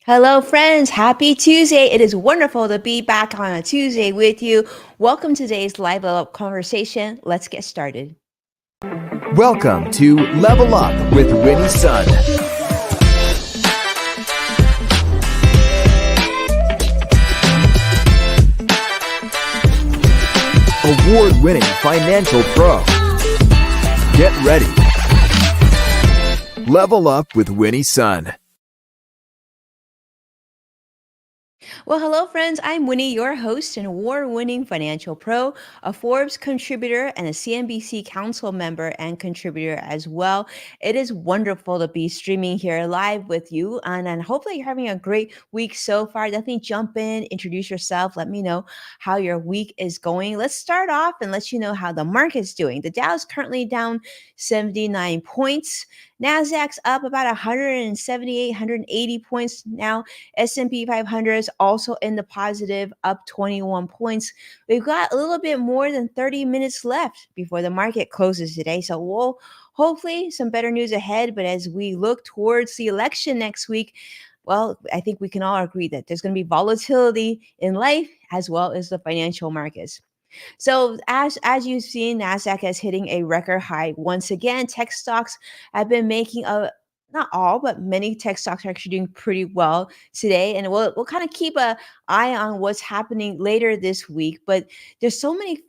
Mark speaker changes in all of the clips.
Speaker 1: Hello, friends. Happy Tuesday. It is wonderful to be back on a Tuesday with you. Welcome to today's Live Level Up conversation. Let's get started.
Speaker 2: Welcome to Level Up with Winnie Sun. Award-winning financial pro. Get ready. Level Up with Winnie Sun.
Speaker 1: Well, hello, friends. I'm Winnie, your host and award-winning financial pro, a Forbes contributor, and a CNBC Council member and contributor as well. It is wonderful to be streaming here live with you, and hopefully you're having a great week so far. Definitely jump in, introduce yourself, let me know how your week is going. Let's start off and let you know how the market's doing. The Dow is currently down 79 points. Nasdaq's up about 178, 180 points now. S&P 500 is also in the positive, up 21 points. We've got a little bit more than 30 minutes left before the market closes today. So we'll hopefully some better news ahead. But as we look towards the election next week, well, I think we can all agree that there's going to be volatility in life as well as the financial markets. So as you've seen, Nasdaq is hitting a record high once again. Tech stocks have been making a not all, but many tech stocks are actually doing pretty well today, and we'll kind of keep a eye on what's happening later this week. But there's so many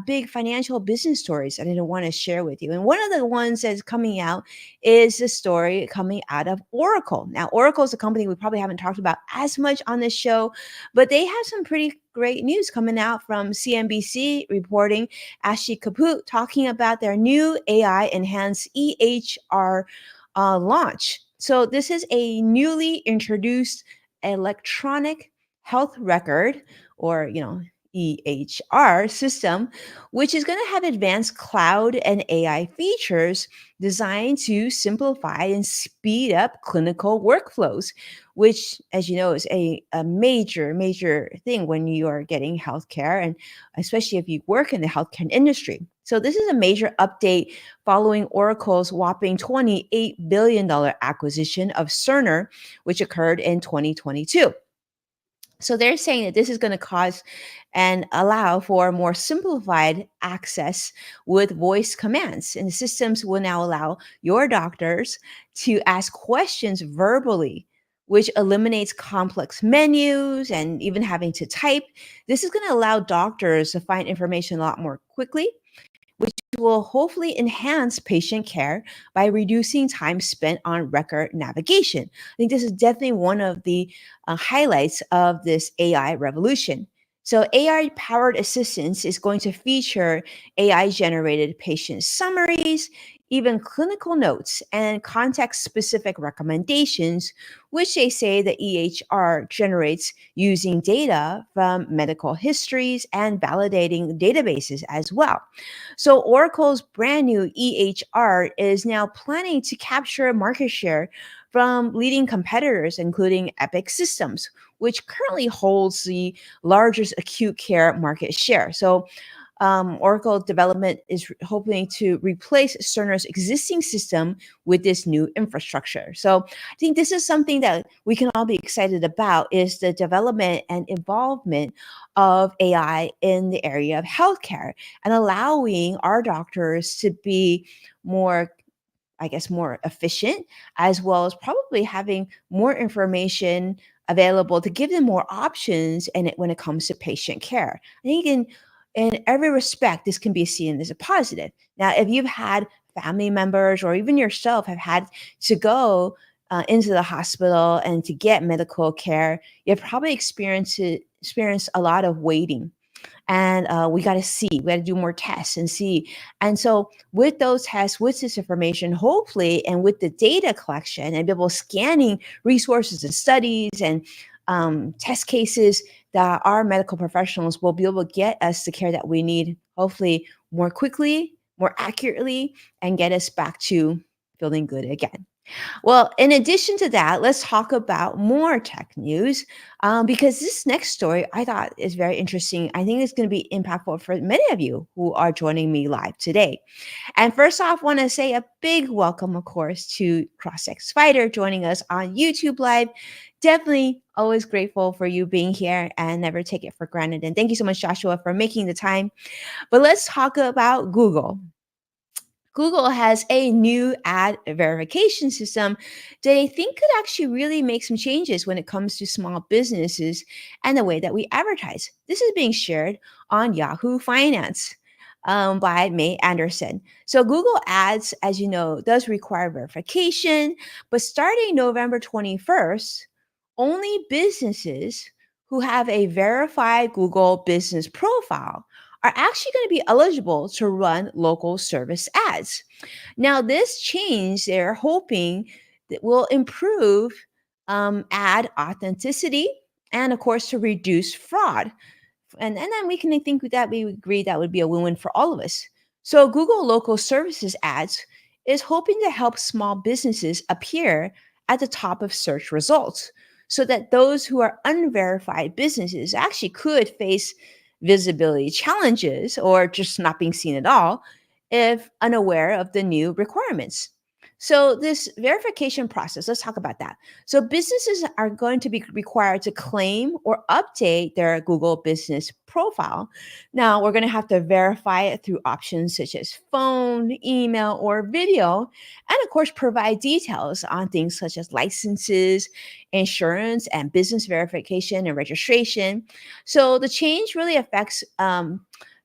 Speaker 1: big financial business stories that I want to share with you, and one of the ones that's coming out is the story coming out of Oracle. Now, Oracle is a company we probably haven't talked about as much on this show, but they have some pretty great news coming out from CNBC reporting. Ashley Kaput talking about their new AI enhanced EHR launch. So this is a newly introduced electronic health record, or EHR system, which is going to have advanced cloud and AI features designed to simplify and speed up clinical workflows, which, as you know, is a major thing when you are getting healthcare, and especially if you work in the healthcare industry. So this is a major update following Oracle's whopping $28 billion acquisition of Cerner, which occurred in 2022. So they're saying that this is going to cause and allow for more simplified access with voice commands. And the systems will now allow your doctors to ask questions verbally, which eliminates complex menus and even having to type. This is going to allow doctors to find information a lot more quickly, which will hopefully enhance patient care by reducing time spent on record navigation. I think this is definitely one of the highlights of this AI revolution. So, AI powered assistance is going to feature AI generated patient summaries, even clinical notes, and context specific recommendations, which they say the EHR generates using data from medical histories and validating databases as well. So Oracle's brand new EHR is now planning to capture market share from leading competitors, including Epic Systems, which currently holds the largest acute care market share. So Oracle development is hoping to replace Cerner's existing system with this new infrastructure. So I think this is something that we can all be excited about, is the development and involvement of AI in the area of healthcare and allowing our doctors to be more, I guess, more efficient, as well as probably having more information available to give them more options when it comes to patient care. I think in every respect, this can be seen as a positive. Now, if you've had family members or even yourself have had to go into the hospital and to get medical care, you've probably experienced a lot of waiting, and we got to see, we got to do more tests and see. And so with those tests, with this information, hopefully, and with the data collection and people scanning resources and studies and test cases, that our medical professionals will be able to get us the care that we need, hopefully more quickly, more accurately, and get us back to feeling good again. Well, in addition to that, let's talk about more tech news because this next story I thought is very interesting. I think it's going to be impactful for many of you who are joining me live today. And first off, want to say a big welcome, of course, to CrossX Spider joining us on YouTube Live. Definitely always grateful for you being here and never take it for granted. And thank you so much, Joshua, for making the time. But let's talk about Google. Google has a new ad verification system that I think could actually really make some changes when it comes to small businesses and the way that we advertise. This is being shared on Yahoo Finance by May Anderson. So, Google Ads, as you know, does require verification, but starting November 21st, only businesses who have a verified Google business profile are actually going to be eligible to run local service ads. Now, this change they're hoping that will improve ad authenticity and, of course, to reduce fraud. And then we can think that we agree that would be a win-win for all of us. So Google Local Services ads is hoping to help small businesses appear at the top of search results so that those who are unverified businesses actually could face visibility challenges or just not being seen at all if unaware of the new requirements. So, this verification process, let's talk about that. So, businesses are going to be required to claim or update their Google business profile. Now, we're going to have to verify it through options such as phone, email, or video, and of course, provide details on things such as licenses, insurance, and business verification and registration. So, the change really affects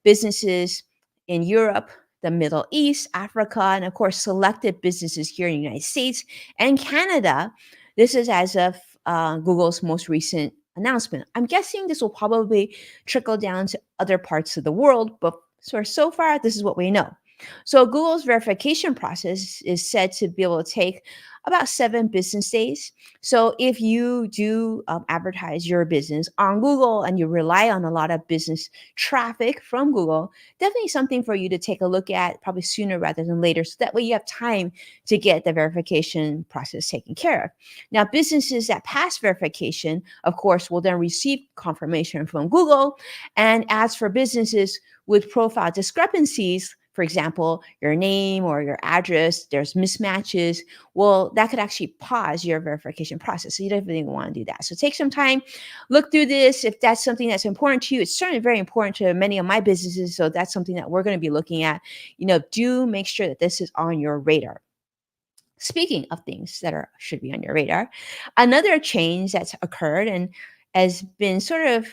Speaker 1: businesses in Europe, the Middle East, Africa, and of course, selected businesses here in the United States and Canada. This is as of Google's most recent announcement. I'm guessing this will probably trickle down to other parts of the world, but so far, this is what we know. So, Google's verification process is said to be able to take about 7 business days. So, if you do advertise your business on Google and you rely on a lot of business traffic from Google, definitely something for you to take a look at probably sooner rather than later. So that way you have time to get the verification process taken care of. Now, businesses that pass verification, of course, will then receive confirmation from Google. And as for businesses with profile discrepancies, for example, your name or your address, there's mismatches. Well, that could actually pause your verification process. So you definitely want to do that. So take some time, look through this. If that's something that's important to you, it's certainly very important to many of my businesses. So that's something that we're going to be looking at. Do make sure that this is on your radar. Speaking of things that are should be on your radar, another change that's occurred and has been sort of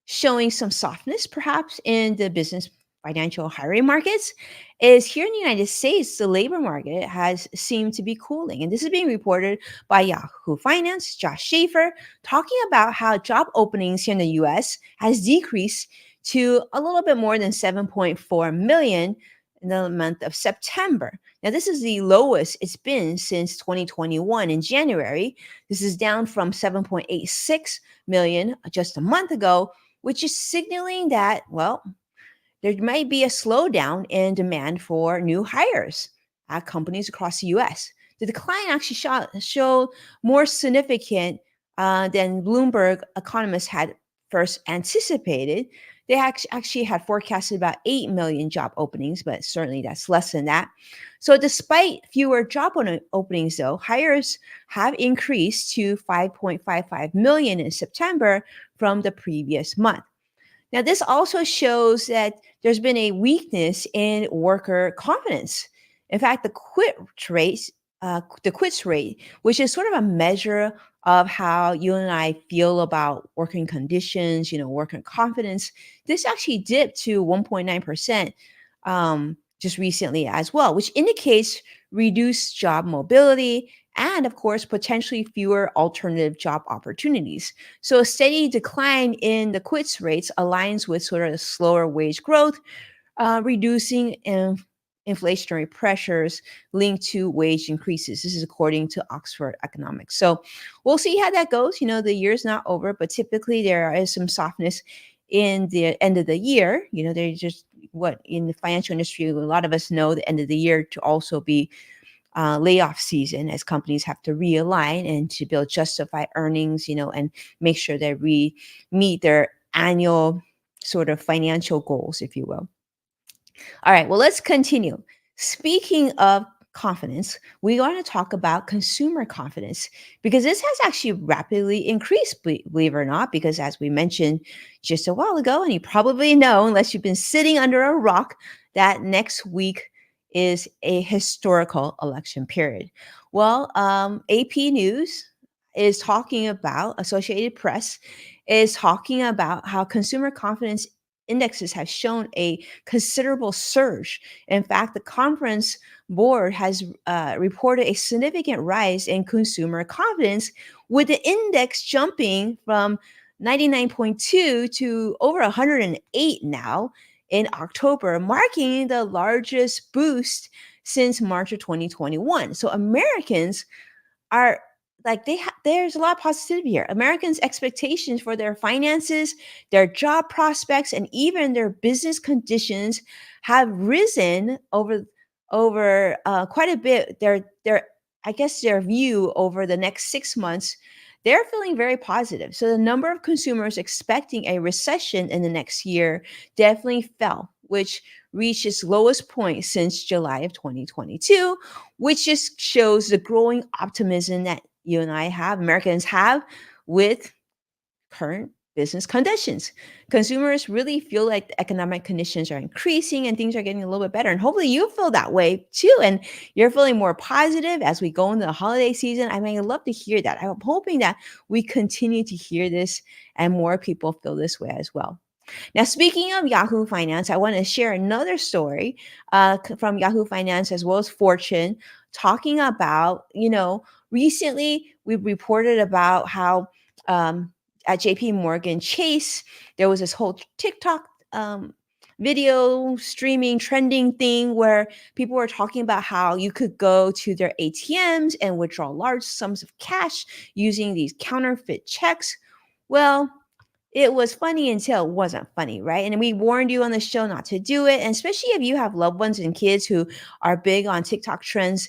Speaker 1: showing some softness perhaps in the business financial hiring markets is here in the United States, the labor market has seemed to be cooling. And this is being reported by Yahoo Finance, Josh Schaefer, talking about how job openings here in the US has decreased to a little bit more than 7.4 million in the month of September. Now, this is the lowest it's been since 2021 in January. This is down from 7.86 million just a month ago, which is signaling that, well, there might be a slowdown in demand for new hires at companies across the US. The decline actually showed more significant than Bloomberg economists had first anticipated. They actually had forecasted about 8 million job openings, but certainly that's less than that. So, despite fewer job openings, though, hires have increased to 5.55 million in September from the previous month. Now, this also shows that there's been a weakness in worker confidence. In fact, the quits rate, which is sort of a measure of how you and I feel about working conditions, working confidence, this actually dipped to 1.9% just recently as well, which indicates reduced job mobility and, of course, potentially fewer alternative job opportunities. So a steady decline in the quits rates aligns with sort of the slower wage growth, reducing inflationary pressures linked to wage increases. This is according to Oxford Economics. So we'll see how that goes. The year's not over, but typically there is some softness in the end of the year. There's just what in the financial industry, a lot of us know the end of the year to also be layoff season as companies have to realign and to be able to justify earnings, and make sure that we meet their annual sort of financial goals, if you will. All right, well, let's continue. Speaking of confidence, we want to talk about consumer confidence because this has actually rapidly increased, believe it or not, because as we mentioned just a while ago, and you probably know, unless you've been sitting under a rock, that next week is a historical election period. Well, AP News is talking about, Associated Press is talking about how consumer confidence indexes have shown a considerable surge. In fact, the conference board has reported a significant rise in consumer confidence, with the index jumping from 99.2 to over 108 now in October, marking the largest boost since March of 2021. So Americans are like there's a lot of positivity here. Americans' expectations for their finances, their job prospects, and even their business conditions have risen over quite a bit. Their I guess their view over the next 6 months, they're feeling very positive. So the number of consumers expecting a recession in the next year definitely fell, which reached its lowest point since July of 2022, which just shows the growing optimism that you and I have, Americans have, with current business conditions. Consumers really feel like the economic conditions are increasing and things are getting a little bit better. And hopefully you feel that way too. And you're feeling more positive as we go into the holiday season. I mean, I love to hear that. I'm hoping that we continue to hear this and more people feel this way as well. Now, speaking of Yahoo Finance, I want to share another story from Yahoo Finance as well as Fortune, talking about, recently we reported about how at JPMorgan Chase, there was this whole TikTok video streaming trending thing where people were talking about how you could go to their ATMs and withdraw large sums of cash using these counterfeit checks. Well, it was funny until it wasn't funny, right? And we warned you on the show not to do it. And especially if you have loved ones and kids who are big on TikTok trends,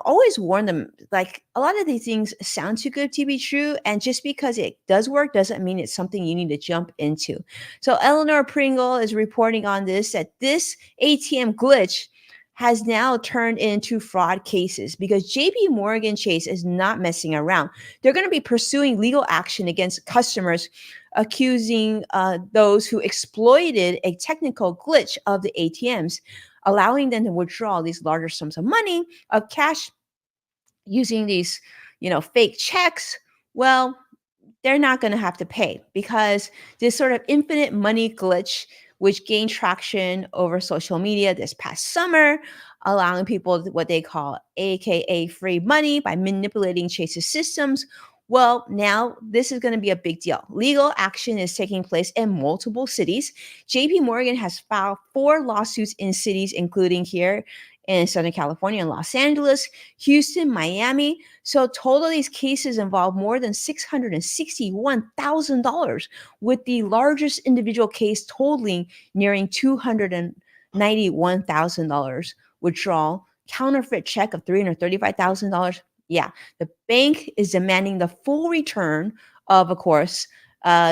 Speaker 1: always warn them. Like a lot of these things sound too good to be true. And just because it does work doesn't mean it's something you need to jump into. So Eleanor Pringle is reporting on this that this ATM glitch has now turned into fraud cases because JP Morgan Chase is not messing around. They're going to be pursuing legal action against customers accusing those who exploited a technical glitch of the ATMs, allowing them to withdraw these larger sums of money of cash using these, fake checks. Well, they're not going to have to pay because this sort of infinite money glitch, which gained traction over social media this past summer, allowing people what they call AKA free money by manipulating Chase's systems. Well, now this is going to be a big deal. Legal action is taking place in multiple cities. JP Morgan has filed 4 lawsuits in cities, including here in Southern California and Los Angeles, Houston, Miami. So total these cases involve more than $661,000, with the largest individual case totaling nearing $291,000 withdrawal, counterfeit check of $335,000. Yeah, the bank is demanding the full return of course,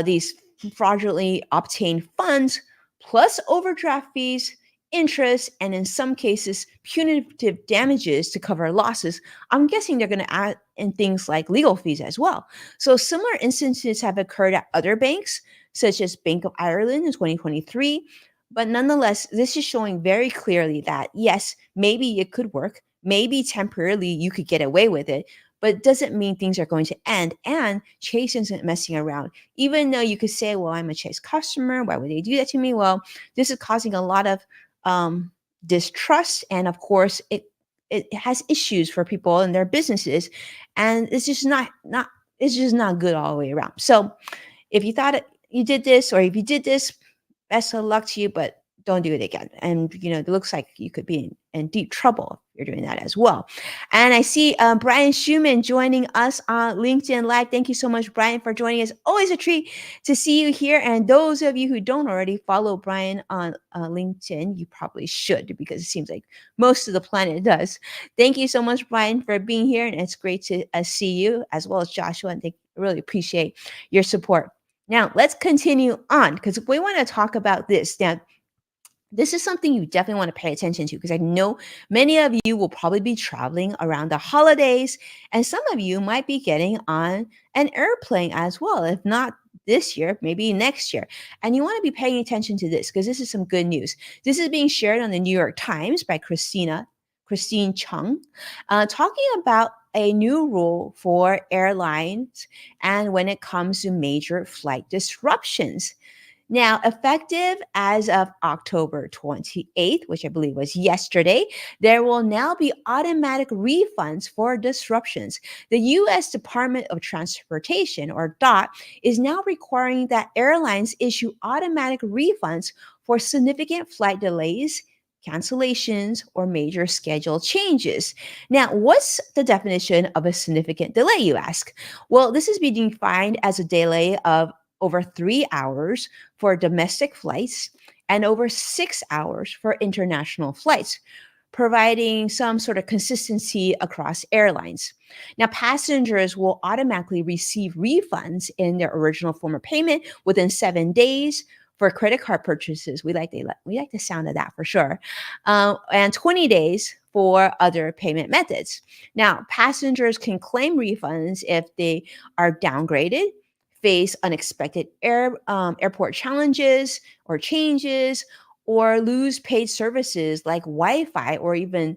Speaker 1: these fraudulently obtained funds, plus overdraft fees, interest, and in some cases, punitive damages to cover losses. I'm guessing they're going to add in things like legal fees as well. So similar instances have occurred at other banks, such as Bank of Ireland in 2023. But nonetheless, this is showing very clearly that yes, maybe it could work. Maybe temporarily you could get away with it, but it doesn't mean things are going to end. And Chase isn't messing around. Even though you could say, well, I'm a Chase customer. Why would they do that to me? Well, this is causing a lot of distrust, and of course it has issues for people and their businesses, and it's just not it's just not good all the way around. So if you thought you did this, or if you did this, best of luck to you, but don't do it again. And it looks like you could be in deep trouble if you're doing that as well. And I see Brian Schumann joining us on LinkedIn Live. Thank you so much, Brian, for joining us. Always a treat to see you here. And those of you who don't already follow Brian on LinkedIn, you probably should because it seems like most of the planet does. Thank you so much, Brian, for being here. And it's great to see you as well as Joshua. And really appreciate your support. Now, let's continue on because we want to talk about this. Now, this is something you definitely want to pay attention to because I know many of you will probably be traveling around the holidays, and some of you might be getting on an airplane as well. If not this year, maybe next year. And you want to be paying attention to this because this is some good news. This is being shared on the New York Times by Christine Chung, talking about a new rule for airlines and when it comes to major flight disruptions. Now, effective as of October 28th, which I believe was yesterday, there will now be automatic refunds for disruptions. The U.S. Department of Transportation, or DOT, is now requiring that airlines issue automatic refunds for significant flight delays, cancellations, or major schedule changes. Now, what's the definition of a significant delay, you ask? Well, this is being defined as a delay of over 3 hours for domestic flights and over 6 hours for international flights, providing some sort of consistency across airlines. Now, passengers will automatically receive refunds in their original form of payment within 7 days. For credit card purchases, we like the sound of that for sure, and 20 days for other payment methods. Now, passengers can claim refunds if they are downgraded, face unexpected airport challenges or changes, or lose paid services like Wi Fi or even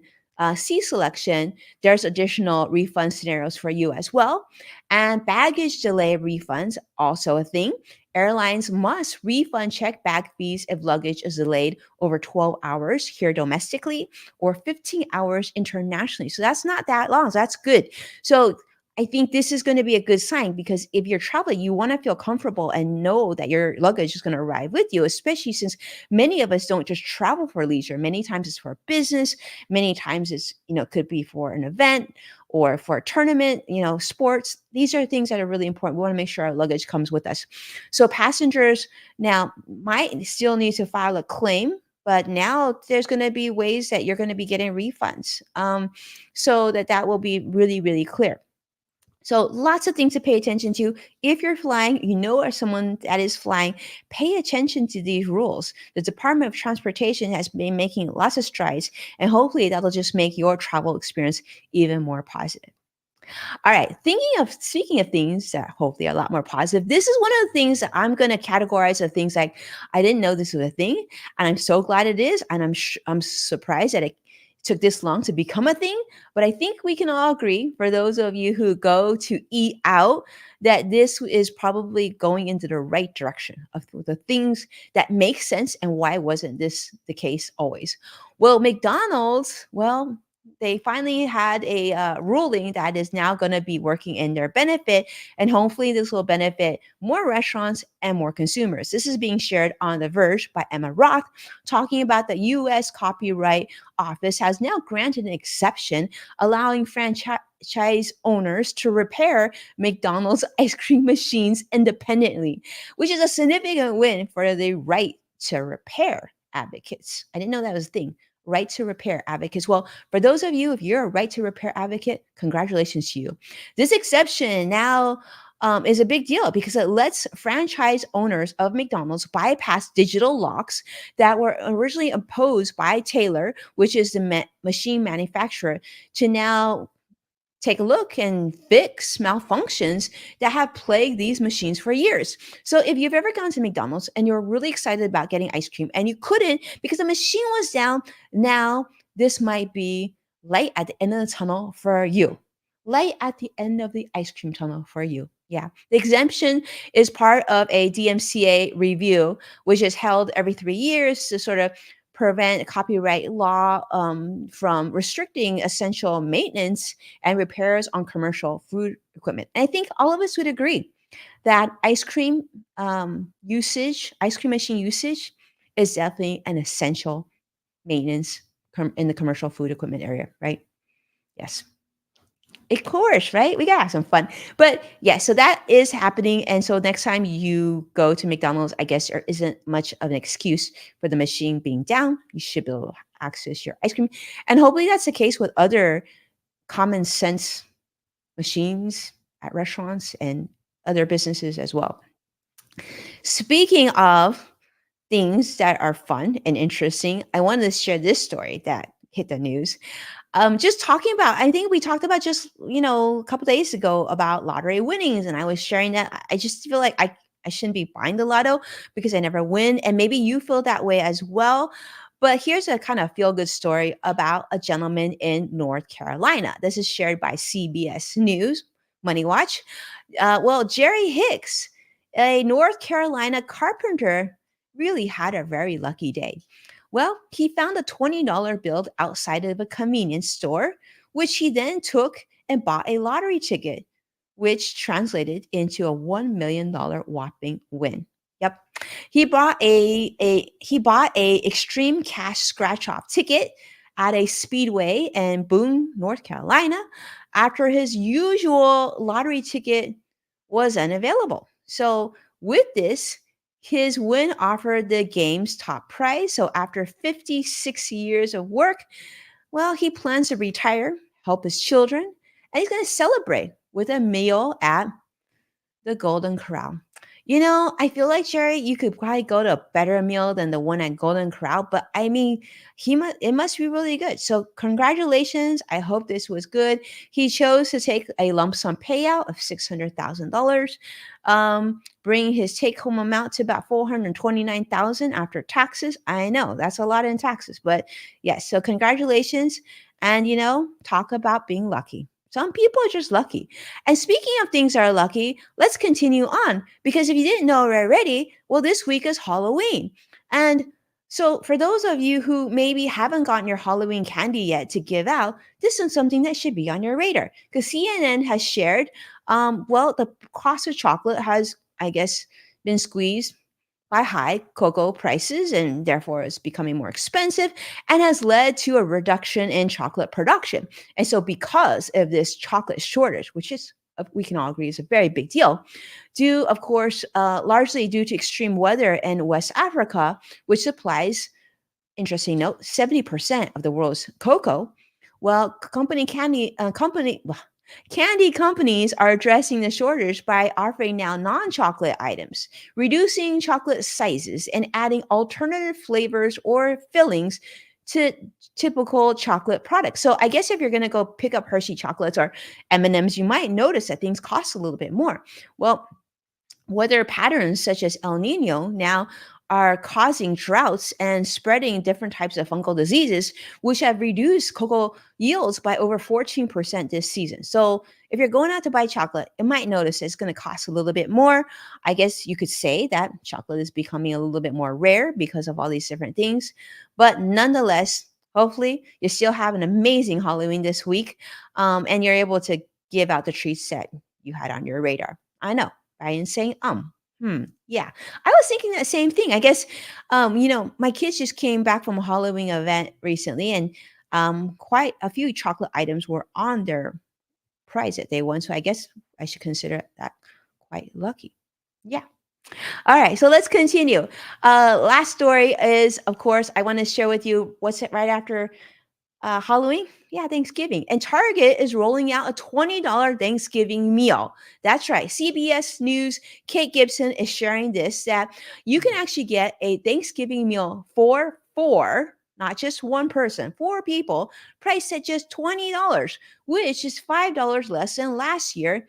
Speaker 1: C selection. There's additional refund scenarios for you as well. And baggage delay refunds, also a thing. Airlines must refund checked bag fees if luggage is delayed over 12 hours here domestically or 15 hours internationally. So that's not that long. So that's good. So I think this is going to be a good sign because if you're traveling, you want to feel comfortable and know that your luggage is going to arrive with you, especially since many of us don't just travel for leisure. Many times it's for business. Many times it's, could be for an event or for a tournament, sports. These are things that are really important. We want to make sure our luggage comes with us. So passengers now might still need to file a claim, but now there's going to be ways that you're going to be getting refunds, so that will be really, really clear. So lots of things to pay attention to. If you're flying, or someone that is flying, pay attention to these rules. The Department of Transportation has been making lots of strides, and hopefully that'll just make your travel experience even more positive. All right, speaking of things that hopefully are a lot more positive, this is one of the things that I'm going to categorize as things like I didn't know this was a thing, and I'm so glad it is, and I'm surprised that it took this long to become a thing. But I think we can all agree, for those of you who go to eat out, that this is probably going into the right direction of the things that make sense. And why wasn't this the case always? Well, McDonald's, they finally had a ruling that is now going to be working in their benefit. And hopefully, this will benefit more restaurants and more consumers. This is being shared on The Verge by Emma Roth, talking about the U.S. Copyright Office has now granted an exception, allowing franchise owners to repair McDonald's ice cream machines independently, which is a significant win for the right to repair advocates. I didn't know that was a thing. Right to repair advocates. Well, for those of you, if you're a right to repair advocate, congratulations to you. This exception now is a big deal because it lets franchise owners of McDonald's bypass digital locks that were originally imposed by Taylor, which is the machine manufacturer, to now take a look and fix malfunctions that have plagued these machines for years. So if you've ever gone to McDonald's and you're really excited about getting ice cream and you couldn't because the machine was down, now this might be light at the end of the tunnel for you. Light at the end of the ice cream tunnel for you. Yeah. The exemption is part of a DMCA review, which is held every 3 years to sort of prevent copyright law from restricting essential maintenance and repairs on commercial food equipment. And I think all of us would agree that ice cream machine usage is definitely an essential maintenance in the commercial food equipment area, right? Yes. Of course, right? We gotta have some fun. But yeah, so that is happening. And so next time you go to McDonald's, I guess there isn't much of an excuse for the machine being down. You should be able to access your ice cream. And hopefully that's the case with other common sense machines at restaurants and other businesses as well. Speaking of things that are fun and interesting, I wanted to share this story that hit the news. Just talking about, I think we talked about just, a couple days ago about lottery winnings, and I was sharing that. I just feel like I shouldn't be buying the lotto because I never win. And maybe you feel that way as well. But here's a kind of feel good story about a gentleman in North Carolina. This is shared by CBS News, Money Watch. Well, Jerry Hicks, a North Carolina carpenter, really had a very lucky day. Well, he found a $20 bill outside of a convenience store, which he then took and bought a lottery ticket, which translated into a $1 million whopping win. Yep. He bought a extreme cash scratch off ticket at a speedway in Boone, North Carolina, after his usual lottery ticket was unavailable. So with this, his win offered the game's top prize. So after 56 years of work, well, he plans to retire, help his children, and he's going to celebrate with a meal at the Golden Corral. I feel like Jerry, you could probably go to a better meal than the one at Golden Corral, but I mean, it must be really good. So congratulations. I hope this was good. He chose to take a lump sum payout of $600,000, bringing his take home amount to about 429,000 after taxes. I know that's a lot in taxes, but yes. So congratulations, and talk about being lucky. Some people are just lucky. And speaking of things that are lucky, let's continue on because if you didn't know already, well, this week is Halloween. And so, for those of you who maybe haven't gotten your Halloween candy yet to give out, this is something that should be on your radar because CNN has shared, well, the cost of chocolate has, I guess, been squeezed by high cocoa prices and therefore is becoming more expensive and has led to a reduction in chocolate production. And so, because of this chocolate shortage, which is we can all agree is a very big deal, due, of course, largely due to extreme weather in West Africa, which supplies, interesting note, 70% of the world's cocoa. Well, candy companies are addressing the shortage by offering now non-chocolate items, reducing chocolate sizes, and adding alternative flavors or fillings to typical chocolate products. So I guess if you're going to go pick up Hershey chocolates or M&Ms, you might notice that things cost a little bit more. Well, weather patterns such as El Nino now are causing droughts and spreading different types of fungal diseases, which have reduced cocoa yields by over 14% this season. So, if you're going out to buy chocolate, you might notice it's going to cost a little bit more. I guess you could say that chocolate is becoming a little bit more rare because of all these different things. But nonetheless, hopefully, you still have an amazing Halloween this week, and you're able to give out the treats that you had on your radar. I know. Right? Saying, yeah. I was thinking that same thing. I guess, my kids just came back from a Halloween event recently, and quite a few chocolate items were on their prize that they won. So I guess I should consider that quite lucky. Yeah. All right. So let's continue. Last story is, of course, I want to share with you what's it right after Halloween? Yeah, Thanksgiving. And Target is rolling out a $20 Thanksgiving meal. That's right. CBS News, Kate Gibson is sharing this that you can actually get a Thanksgiving meal for four, not just one person, four people, priced at just $20, which is $5 less than last year.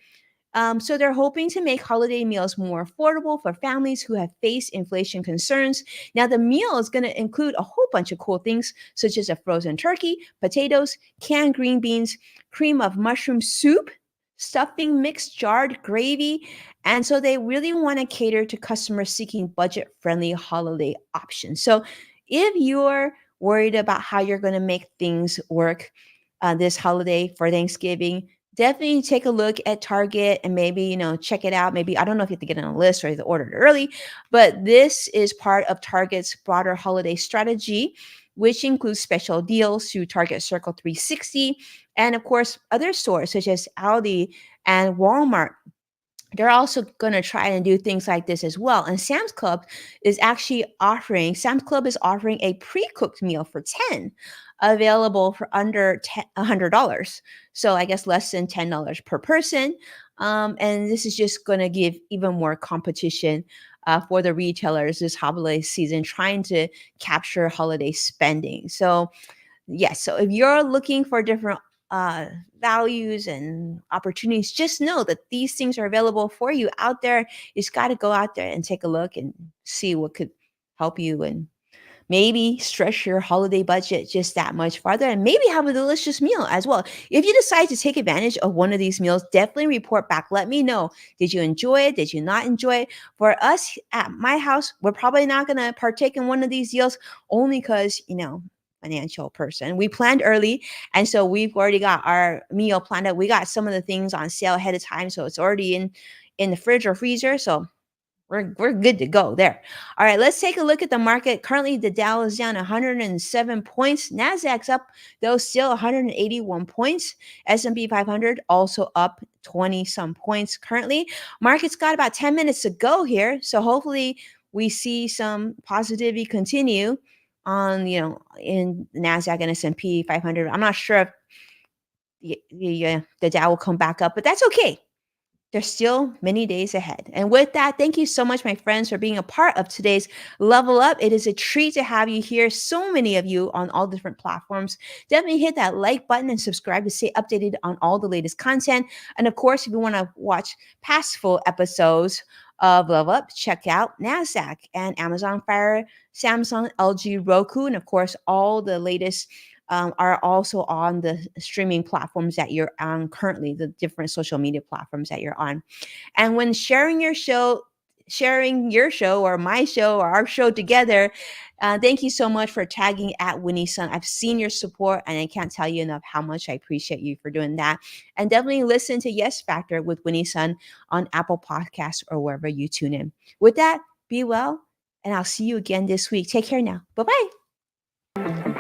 Speaker 1: So they're hoping to make holiday meals more affordable for families who have faced inflation concerns. Now, the meal is going to include a whole bunch of cool things, such as a frozen turkey, potatoes, canned green beans, cream of mushroom soup, stuffing, mixed jarred gravy. And so they really want to cater to customers seeking budget-friendly holiday options. So if you're worried about how you're going to make things work this holiday for Thanksgiving, definitely take a look at Target and maybe, check it out. Maybe, I don't know if you have to get on a list or you have to order it early, but this is part of Target's broader holiday strategy which includes special deals through Target Circle 360, and of course, other stores such as Aldi and Walmart. They're also going to try and do things like this as well. And Sam's Club is offering a pre-cooked meal for 10, available for under $100. So I guess less than $10 per person. And this is just going to give even more competition for the retailers this holiday season, trying to capture holiday spending. So yes, so if you're looking for different uh, values and opportunities, just know that these things are available for you out there. You just got to go out there and take a look and see what could help you and maybe stretch your holiday budget just that much farther and maybe have a delicious meal as well. If you decide to take advantage of one of these meals, definitely report back. Let me know. Did you enjoy it? Did you not enjoy it? For us at my house, we're probably not going to partake in one of these deals only because, financial person. We planned early, and so we've already got our meal planned out. We got some of the things on sale ahead of time, so it's already in the fridge or freezer. So we're good to go there. All right, let's take a look at the market. Currently, the Dow is down 107 points. Nasdaq's up though, still 181 points. S&P 500 also up 20 some points currently. Market's got about 10 minutes to go here, so hopefully we see some positivity continue on in Nasdaq and S&P 500. I'm not sure if the Dow will come back up, but that's okay. There's still many days ahead. And with that, thank you so much, my friends, for being a part of today's Level Up. It is a treat to have you here. So many of you on all different platforms. Definitely hit that like button and subscribe to stay updated on all the latest content. And of course, if you want to watch past full episodes of Level Up, check out NASDAQ and Amazon Fire, Samsung, LG, Roku, and of course, all the latest are also on the streaming platforms that you're on currently, the different social media platforms that you're on. And when sharing your show or my show or our show together, thank you so much for tagging at Winnie Sun. I've seen your support and I can't tell you enough how much I appreciate you for doing that. And definitely listen to Yes Factor with Winnie Sun on Apple Podcasts or wherever you tune in. With that, be well, and I'll see you again this week. Take care now. Bye-bye.